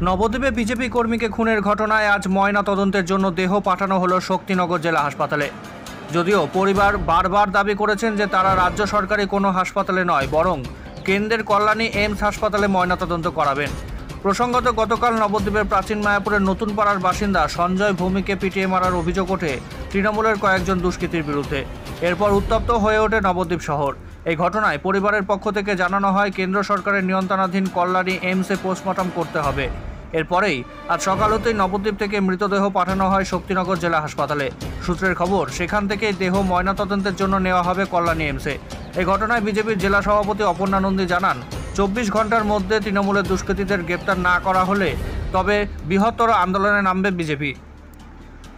নবদ্বীপে বিজেপি কর্মীকে খুনের ঘটনায় আজ ময়না তদন্তের জন্য দেহ পাঠানো হলো শক্তিনগর জেলা হাসপাতালে। যদিও পরিবার বারবার দাবি করেছেন যে তারা রাজ্য সরকারি কোনো হাসপাতালে নয়, বরং কেন্দ্রের কল্যাণী এইমস হাসপাতালে ময়নাতদন্ত করাবেন। প্রসঙ্গত, গতকাল নবদ্বীপের প্রাচীন মায়াপুরের নতুন পাড়ার বাসিন্দা সঞ্জয় ভৌমিককে পিটিয়ে মারার অভিযোগ ওঠে তৃণমূলের কয়েকজন দুষ্কৃতীর বিরুদ্ধে। এরপর উত্তপ্ত হয়ে ওঠে নবদ্বীপ শহর। এই ঘটনায় পরিবারের পক্ষ থেকে জানানো হয় কেন্দ্র সরকারের নিয়ন্ত্রণাধীন কল্যাণী এইমসে পোস্টমর্টম করতে হবে। এরপরেই আজ সকাল হতেই নবদ্বীপ থেকে মৃতদেহ পাঠানো হয় শক্তিনগর জেলা হাসপাতালে। সূত্রের খবর, সেখান থেকেই দেহ ময়নাতদন্তের জন্য নেওয়া হবে কল্যাণী এইমসে। এই ঘটনায় বিজেপির জেলা সভাপতি অপর্ণা নন্দী জানান, 24 ঘন্টার মধ্যে তৃণমূলের দুষ্কৃতীদের গ্রেপ্তার না করা হলে তবে বৃহত্তর আন্দোলনে নামবে বিজেপি।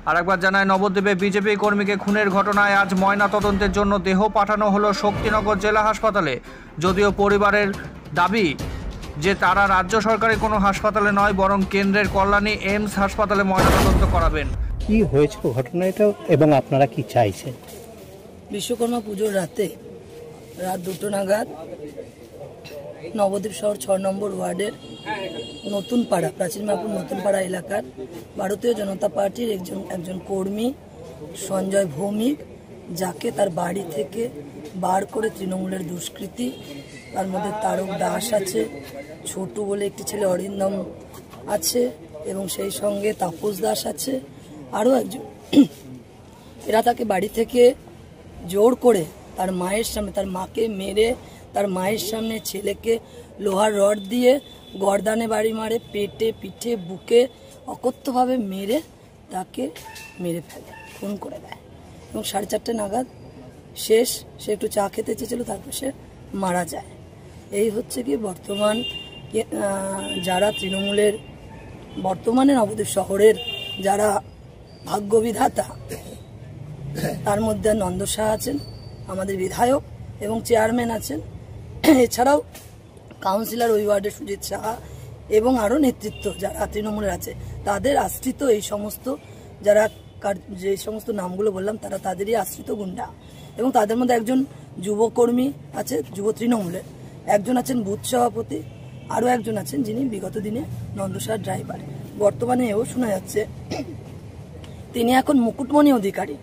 আরেকবার জানায়, নবদ্বীপে বিজেপি কর্মীকে খুনের ঘটনায় আজ ময়নাতদন্তের জন্য দেহ পাঠানো হলো শক্তিনগর জেলা হাসপাতালে। যদিও পরিবারের দাবি যে তারা রাজ্য সরকারি কোনো হাসপাতালে নয়, বরং কেন্দ্রের কল্যাণী এইমস হাসপাতালে ময়নাতদন্ত করাবেন। কি হয়েছিল ঘটনাটা এবং আপনারা কি চাইছেন? বিশ্বকর্মা পুজোর রাতে রাত 2টো নাগাদ নবদ্বীপ শহর 6 নম্বর ওয়ার্ডের নতুন পাড়া, প্রাচীন মায়াপুর নতুন পাড়া এলাকার ভারতীয় জনতা পার্টির একজন কর্মী সঞ্জয় ভৌমিক, যাকে তার বাড়ি থেকে বার করে তৃণমূলের দুষ্কৃতী, তার মধ্যে তারক দাস আছে, ছোটু বলে একটি ছেলে অরিন্দম আছে এবং সেই সঙ্গে তাপস দাস আছে, আরও একজন, এরা তাকে বাড়ি থেকে জোর করে তার মায়ের সামনে, তার মাকে মেরে তার মায়ের সামনে ছেলেকে লোহার রড দিয়ে গর্দানে বাড়ি মারে, পেটে পিঠে বুকে অকথ্যভাবে মেরে তাকে মেরে ফেলে, খুন করে দেয়। এবং 4:30 নাগাদ সে একটু চা খেতে চেয়েছিল, তারপর সে মারা যায়। এই হচ্ছে কি বর্তমান যারা তৃণমূলের বর্তমানে নবদ্বীপ শহরের যারা ভাগ্যবিধাতা, তার মধ্যে নন্দ শাহ আছেন, আমাদের বিধায়ক এবং চেয়ারম্যান আছেন, এছাড়াও কাউন্সিলর ওই ওয়ার্ডের সুজিত সাহা এবং আরও নেতৃত্ব যারা তৃণমূলের আছে, তাদের আশ্রিত এই সমস্ত যারা যে সমস্ত নামগুলো বললাম তারা তাদেরই আশ্রিত গুন্ডা। এবং তাদের মধ্যে একজন যুবকর্মী আছে যুব তৃণমূলের, একজন আছেন বুথ সভাপতি, আরও একজন আছেন যিনি বিগত দিনে নন্দসার ড্রাইভার। বর্তমানে এও শোনা যাচ্ছে তিনি এখন মুকুটমণি অধিকারী,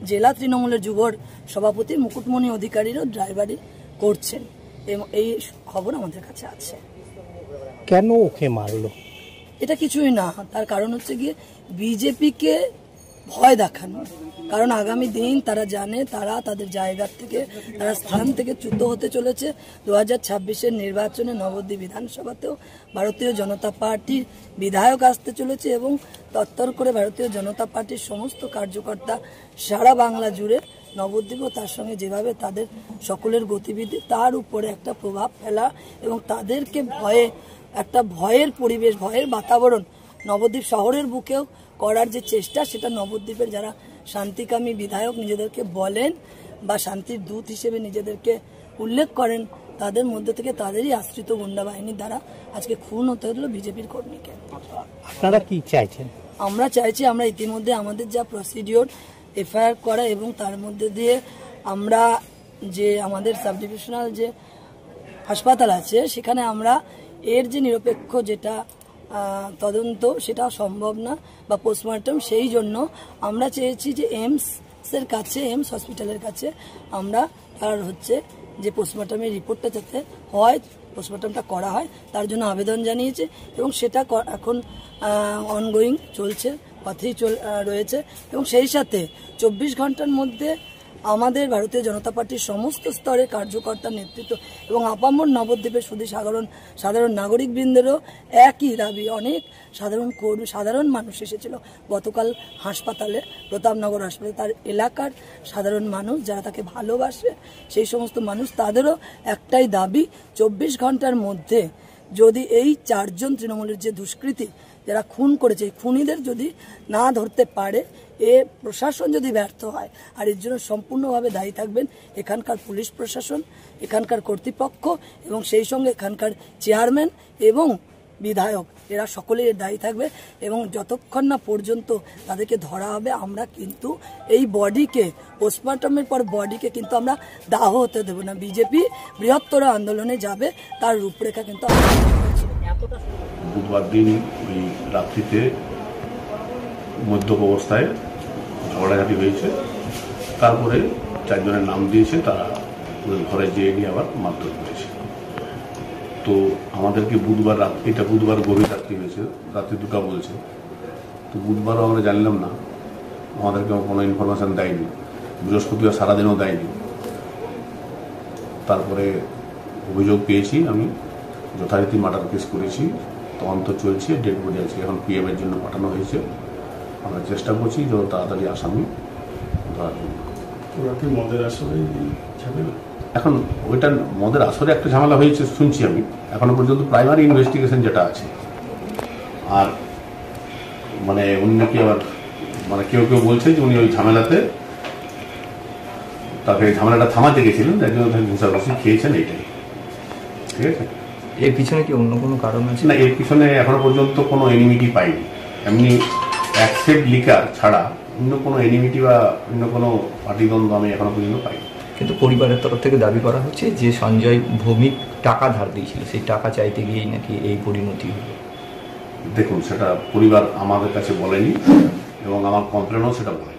জেলা তৃণমূলের যুবর সভাপতি মুকুটমণি অধিকারীরও ড্রাইভারি করছেন। এবং এই খবর আমাদের কাছে আছে। কেন ওকে মারলো? এটা কিছুই না, তার কারণ হচ্ছে গিয়ে বিজেপিকে ভয় দেখানো। কারণ আগামী দিন তারা জানে তারা তাদের জায়গা থেকে, তারা স্থান থেকে চ্যুত হতে চলেছে। 2026-এর নির্বাচনে নবদ্বীপ বিধানসভাতেও ভারতীয় জনতা পার্টির বিধায়ক আসতে চলেছে এবং তত্তর করে ভারতীয় জনতা পার্টির সমস্ত কার্যকর্তা সারা বাংলা জুড়ে নবদ্বীপ ও তার সঙ্গে যেভাবে তাদের সকলের গতিবিধি, তার উপরে একটা প্রভাব ফেলা এবং তাদেরকে একটা ভয়ের পরিবেশ, ভয়ের বাতাবরণ নবদ্বীপ শহরের বুকেও করার যে চেষ্টা, সেটা নবদ্বীপের যারা শান্তিকামী বিধায়ক নিজেদেরকে বলেন বা শান্তির দূত হিসেবে নিজেদেরকে উল্লেখ করেন, তাদের মধ্যে থেকে তাদেরই আশ্রিত গুন্ডা বাহিনীর দ্বারা আজকে খুন হতে হলো বিজেপির কর্মীকে। আপনারা কি চাইছেন? আমরা চাইছি, আমরা ইতিমধ্যে আমাদের যা প্রসিডিওর এফআইআর করা এবং তার মধ্যে দিয়ে আমরা যে আমাদের সাব ডিভিশনাল যে হাসপাতাল আছে সেখানে আমরা এর যে নিরপেক্ষ যেটা তদন্ত সেটা সম্ভব না বা পোস্টমর্টম, সেই জন্য আমরা চেয়েছি যে এইমসের কাছে, এইমস হসপিটালের কাছে আমরা তার হচ্ছে যে পোস্টমর্টমের রিপোর্টটা যাতে হয়, পোস্টমর্টমটা করা হয়, তার জন্য আবেদন জানিয়েছে এবং সেটা এখন অনগোয়িং চলছে, পথেই রয়েছে। এবং সেই সাথে 24 ঘন্টার মধ্যে আমাদের ভারতীয় জনতা পার্টির সমস্ত স্তরের কার্যকর্তার নেতৃত্ব এবং আপামর নবদ্বীপের শুধু সাধারণ নাগরিকবৃন্দেরও একই দাবি। অনেক সাধারণ মানুষ এসেছিল গতকাল হাসপাতালে, প্রতাপনগর হাসপাতালে, তার এলাকার সাধারণ মানুষ যারা তাকে ভালোবাসে, সেই সমস্ত মানুষ, তাদেরও একটাই দাবি, 24 ঘন্টার মধ্যে যদি এই 4 জন তৃণমূলের যে দুষ্কৃতী যারা খুন করেছে, খুনিদের যদি না ধরতে পারে, প্রশাসন যদি ব্যর্থ হয়, আর এর জন্য সম্পূর্ণভাবে দায়ী থাকবেন এখানকার পুলিশ প্রশাসন, এখানকার কর্তৃপক্ষ এবং সেই সঙ্গে এখানকার চেয়ারম্যান এবং বিধায়ক, এরা সকলেই দায়ী থাকবে। এবং যতক্ষণ না পর্যন্ত তাদেরকে ধরা হবে, আমরা কিন্তু এই বডিকে, পোস্টমর্টমের পর বডিকে কিন্তু আমরা দাহ হতে দেব না। বিজেপি বৃহত্তর আন্দোলনে যাবে, তার রূপরেখা কিন্তু আমরা বুধবার দিন ওই রাত্রিতে মদ্যপ অবস্থায় ঝগড়াঝাটি হয়েছে। তারপরে 4 জনের নাম দিয়েছে, তারা ওদের ঘরে যেয়ে নিয়ে আবার মারধর করেছে। তো আমাদেরকে বুধবার এটা বুধবার গভীর রাত্রি হয়েছে, রাত্রি 2টা বলছে। তো বুধবারও আমরা জানলাম না, আমাদেরকে কোনো ইনফরমেশান দেয়নি। বৃহস্পতিবার সারাদিনও দেয়নি। তারপরে অভিযোগ পেয়েছি, আমি যথারীতি মার্ডার কেস করেছি, তদন্ত চলছে, ডেড বডি আছে, এখন পিএমের জন্য পাঠানো হয়েছে। আমরা চেষ্টা করছি যত তাড়াতাড়ি আসামি ধরার জন্য। মদের আসরে এখন ওইটা মদের আসরে একটা ঝামেলা হয়েছে শুনছি আমি, এখনো পর্যন্ত প্রাইমারি ইনভেস্টিগেশন যেটা আছে। আর মানে উনি নাকি আবার মানে কেউ কেউ বলছে যে উনি ওই ঝামেলাতে তাকে ঝামেলাটা থামাতে গেছিলেন, একজন ঘুষাঘুষি খেয়েছেন, এইটাই। ঠিক আছে, এর পিছনে কি অন্য কোনো কারণ আছে? না, এর পিছনে এখনো পর্যন্ত কোনো এনিমিটি পাইনি। এমনি অ্যাকসেপ্ট লিকার ছাড়া অন্য কোনো এনিমিটি বা অন্য কোনো পাটিদ্বন্দ্ব আমি এখনো পর্যন্ত পাইনি। কিন্তু পরিবারের তরফ থেকে দাবি করা হচ্ছে যে সঞ্জয় ভৌমিক টাকা ধার দিয়েছিল, সেই টাকা চাইতে গিয়েই নাকি এই পরিণতি হলো। দেখুন, সেটা পরিবার আমাদের কাছে বলেনি এবং আমার কমপ্লেনও সেটা বলেনি।